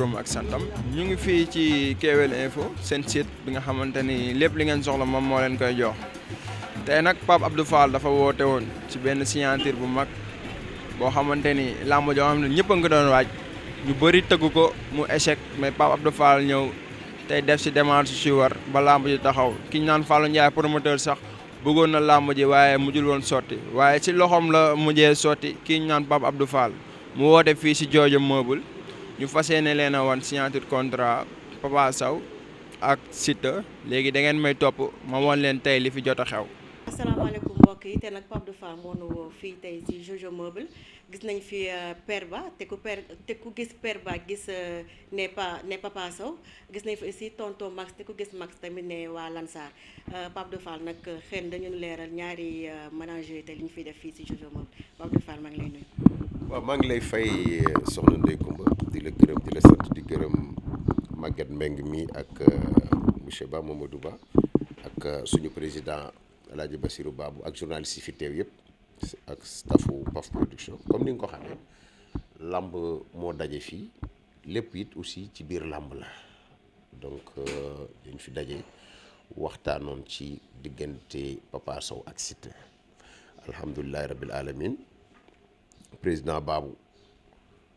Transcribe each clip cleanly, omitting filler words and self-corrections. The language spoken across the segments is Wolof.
turam ak santam ñu ngi fii ci Kewel Info seen site bi nga xamante ni lépp li ngeen soxla moom moo leen koy jox tey nag Pape Abdou Fall dafa woote woon ci benn signature bu mag boo xamante ni làmb joo xam ne ñëpp a nga doon waaj ñu bëri tëgg ko mu échec mais Pape Abdou Fall ñëw tey def si démarche si war ba làmb ji taxaw ki ñu naan Fallou Ndiaye promoteur sax bëggoon na làmb ji waaye mujjul woon sotti waaye ci loxoom la mujjee sotti ki ñu naan Pape Abdou Fall mu woote fii si Jojo Meuble ñu fas yéene leen a woon signature contrat Papa Sow ak Siteu léegi da ngeen may topp ma woon leen tey li fi jot a xew. asalaamaaleykum mbokk yi te nag Pape Abdou Fall moo nu woo fii tey si Jojo Meuble gis nañ fi Père Ba te ku gis Père Ba gis ne Papa Sow gis nañ fi aussi tonton Max te ku gis Max tamit ne waa Lansar Pape Abdou Fall nag xëy na dañu leeral ñaari ménager te li ñu fiy def fii si Jojo Meuble Pape Abdou Fall maa ngi lay nuyu. waaw maa ngi lay fay soxna Ndeye Coumba di la gërëm di la sant di gërëm Maguette Mbengue mi ak monsieur Ba Mamadou Ba ak suñu président El Hadj Bassirou Babou ak journaliste yi fi teew yëpp ak staffu PAF production comme ni nga ko xamee làmb moo daje fii lépp it aussi ci biir làmb la donc dañ fi daje waxtaanoon ci diggante Papa Sow ak Siteu alhamdulilahi rabbil alamin président Babou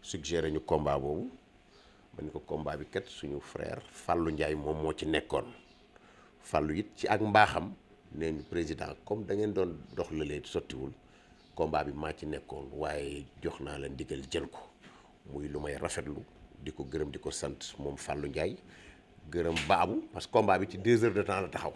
suggéré ñu combat boobu ma ni ko combat bi kat suñu frère Fallou Ndiaye moom moo ci nekkoon Fallou it ci ak mbaaxam nee ñu président comme da ngeen doon dox la leen sottiwul combat bi maa ci nekkoon waaye jox naa la ndigal jël ko muy lu may rafetlu di ko gërëm di ko sant moom Fallou Ndiaye gërëm Babou parce que combat bi ci 2 heures de temps la taxaw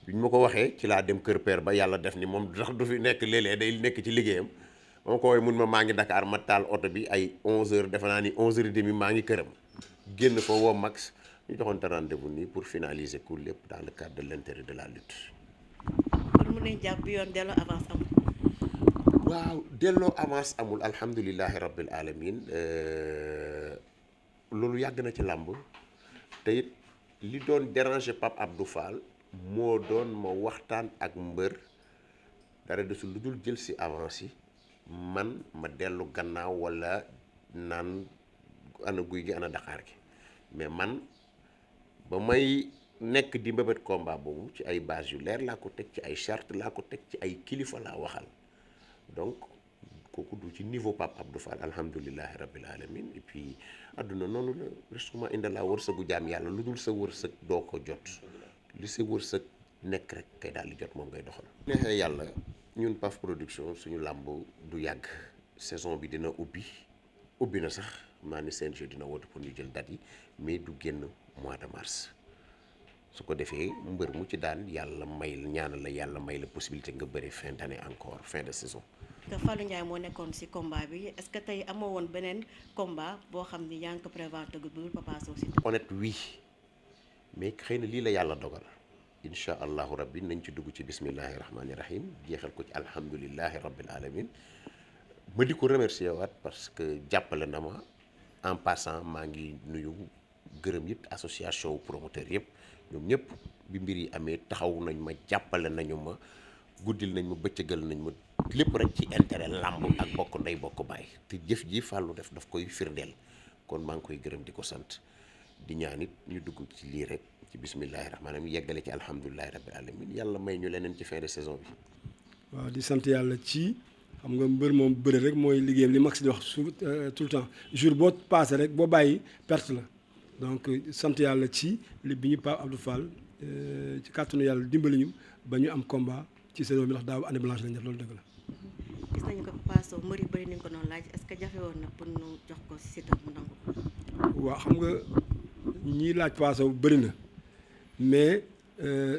bi ñu ma ko waxee ci laa dem kër Père Ba yàlla def ni moom ndax du fi nekk léeg-léeg day nekk ci liggéeyam moom ko woowee mun ma maa ngi Dakar ma taal oto bi ay 11h defe naa ni 11h30 maa ngi këram génn fa woo Max ñu joxoon rendez-vous nii pour finaliser ko lépp dans le cadre de l'intérêt de la lutte. kon mun nañ jàpp bi yoon delloo avance amul. waaw delloo avance amul alhamdulilahi rabbil alamin loolu yàgg na ci làmb te it li doon déranger Pape Abdou Fall moo doon ma waxtaan ak mbër dara desul lu dul jël si avance yi man ma dellu gannaaw wala naan ana guy gi ana Dakar gi mais man ba may nekk di mbébét combat boobu ci ay base yu leer laa ko teg ci ay charte laa ko teg ci ay kilifa laa waxal donc kooku du ci niveau Pape Abdou Fall alhamdulilahi rabbil alamin et puis adduna noonu la restement inda laa wërsëgu jaam yàlla lu dul sa wërsëg doo ko jot li sa wërsëg nekk rek kay daal di jot moom ngay doxal neexee yàlla ñun PAF production suñu làmb du yàgg saison bi dina ubbi na sax maa ni CNG dina woote pour ñu jël date yi mais du génn mois de mars su ko defee mbër mu ci daan yàlla may ñaanal la yàlla may la possibilité nga bëri fin d'année encore fin de saison. te Fallou Ndiaye moo nekkoon ci combat bi est-ce que tey amoo woon beneen combat boo xam ni yaa ngi ko prévoir tëgg bu Papa Sow si. honnête oui mais xëy na lii la yàlla dogal incha allahu rabbi nañ ci dugg ci bismillahi rahmaani rahim jeexal ko ci alhamdulillahi rabbil alamin ma di ko remercier waat parce que jàppale na ma en passant maa ngi nuyu gërëm it association wu promoteur yëpp ñoom ñëpp bi mbir yi amee taxaw nañ ma jàppale nañu ma guddil nañ ma bëccëgal nañ ma lépp rek ci intérêt làmb ak bokk ndey bokk baay te jëf ji Fallou def daf koy firndeel kon maa ngi koy gërëm di ko sant di ñaan it ñu dugg ci lii rek ci bismillahi rahmaani rahim yeggale ci alhamdulilahi rabbil alamin yàlla may ñu leneen ci fin de saison bi. waaw di sant yàlla ci xam nga mbër moom bëri rek mooy liggéeyam li Max di wax tout le temps jour boo passé rek boo bàyyi perte la donc sant yàlla ci li bi ñu Pape Abdou Fall ci kàttanu yàlla dimbali ñu ba ñu am combat ci saison bi ndax daaw année blanche lañ def loolu dëgg la. gis nañu ko Papa Sow mbër yu bëri nañu ko noonu laaj est-ce que jafe woon na pour ñu jox ko Siteu mu nangu. waaw xam nga ñiy laaj Papa Sow bëri na mais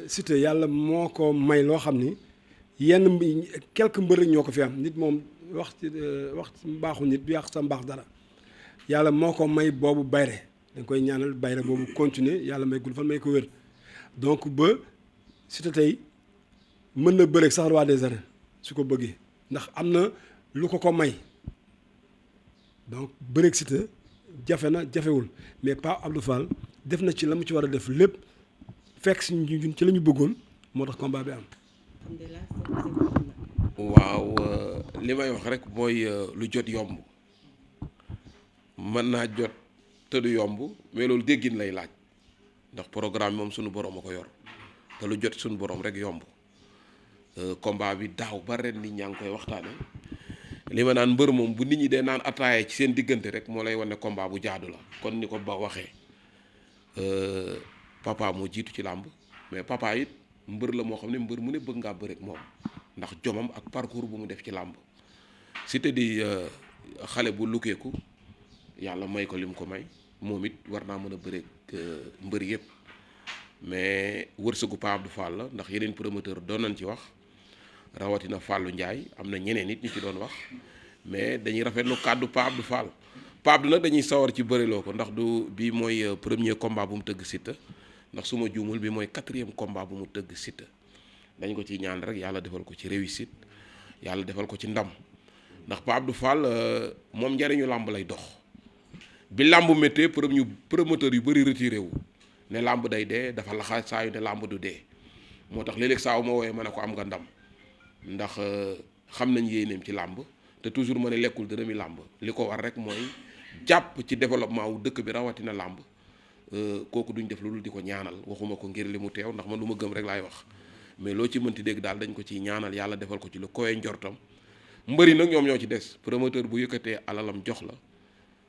Siteu yàlla moo ko may loo xam ni yenn quelques mbër ñoo ko fi am nit moom wax ci mbaaxu nit du yàq sa mbaax dara yàlla moo ko may boobu bayre dañ koy ñaanal bayre boobu continuer yàlla may gul fan may ko wér donc ba Siteu tey mën na bëreeg sax roi des arènes su ko bëggee ndax am na lu ko may donc bëreeg Siteu jafe na jafewul mais Pape Abdou Fall def na ci la mu ci war a def lépp fekk si ñun ci la ñu bëggoon moo tax combat bi am. waaw li may wax rek mooy lu jot yomb mën naa jot te du yomb mais loolu déggin lay laaj ndax programme moom suñu borom a ko yor te lu jot suñu borom rek yomb combat bi daaw ba ren nit ñaa ngi koy waxtaane li ma naan mbër moom bu nit ñi dee naan ataaya ci seen diggante rek moo lay wane combat bu jaadu la kon ni ko ba waxee papa moo jiitu ci làmb mais papa it mbër la moo xam ne mbër mu ne bëgg ngaa bëre ak moom ndax jomam ak parcours bu mu def ci làmb Siteu di xale bu lukkeeku yàlla may ko lim ko may moom it war naa mën a bëre ak mbër yëpp mais wërsëgu Pape Abdou Fall la ndax yeneen promoteur doon nañ ci wax rawatina Fallou Ndiaye am na ñeneen nit ñu ci doon wax mais dañuy rafetlu kàddu Pape Abdou Fall Pape Abdou nag dañuy sawar ci bëriloo ko ndax du bii mooy premier combat bu mu tëgg Siteu ndax su ma juumul bi mooy 4e combat bu mu tëgg Siteu dañ ko ciy ñaan rek yàlla defal ko ci réussite yàlla defal ko ci ndam ndax Pape Abdou Fall moom njariñu làmb lay dox bi làmb méttee promoteur yu bëri retiré wu ne làmb day dee dafa laxa saa yu ne làmb du dee moo tax léeg-léeg saa wu ma wooyee ma ne ko am nga ndam ndax xam nañ yéeneem ci làmb te toujours ma ne lekkul dërëmi làmb li ko war rek mooy jàpp ci développement wu dëkk bi rawatina làmb kooku duñ def lu dul di ko ñaanal waxuma ko ngir li mu teew ndax man lu ma gëm rek laay wax mais loo ci mënti dégg daal dañ ko ciy ñaanal yàlla defal ko ci lu koy njortam mbëri nag ñoom ñoo ci des promoteur bu yëkkatee alalam jox la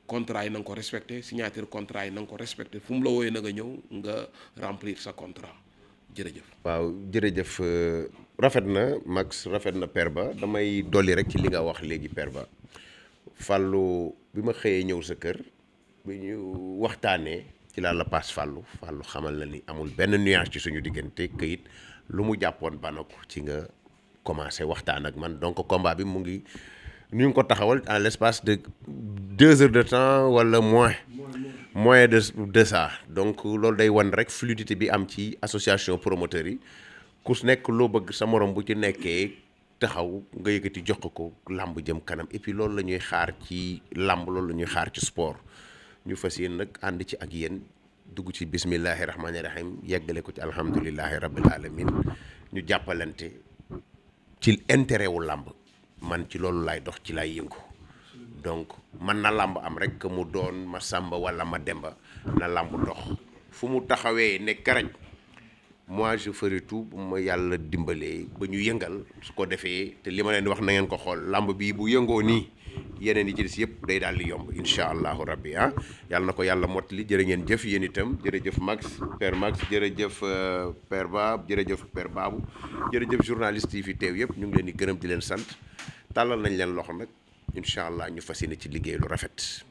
contrat yi na nga ko respecté signature contrat yi na nga ko respecté fu mu la wooyee na nga ñëw nga remplir sa contrat jërëjëf. waaw jërëjëf rafet na Max rafet na Père Ba damay dolli rek ci li nga wax léegi Père Ba Fallou bi ma xëyee ñëw sa kër bi ñu waxtaanee ci laa la paas Fallou xamal na ni amul benn nuance ci suñu diggante këyit lu mu jàppoon bana ko ci nga commencé waxtaan ak man donc combat bi mu ngi ñu ngi ko taxawal en l'espace de 2 heures de temps wala moins de ça donc loolu day wan rek fluidité bi am ci association promoteurs yi ku nekk loo bëgg sa morom bu ci nekkee taxaw nga yëkkati jox ko làmb jëm kanam et puis loolu la ñuy xaar ci làmb loolu la ñuy xaar ci sport ñu fas yéen nag ànd ci ak yéen dugg ci bismillahi rahmaani rahim yeggale ko ci alhamdulillahi rabbil alamin ñu jàppalante ci intérêt wu làmb man ci loolu laay dox ci laay yëngu donc man na làmb am rek que mu doon ma sàmba wala ma demba na làmb dox fu mu taxawee ne karañ moi je ferai tout bu ma yàlla dimbalee ba ñu yëngal su ko defee te li ma leen di wax na ngeen ko xool làmb bii bu yëngoo nii yeneen yi ci des yëpp day daal di yomb incha allahu rabbi yàlla na ko yàlla mottali jërë ngeen jëf yéen itam jërëjëf Max Père Max jërëjëf Père Ba jërëjëf Père Babou jërëjëf journaliste yi fi teew yëpp ñu ngi leen di gërëm di leen sant tàllal nañ leen loxo nag incha allah ñu fas yéene ci liggéey lu rafet.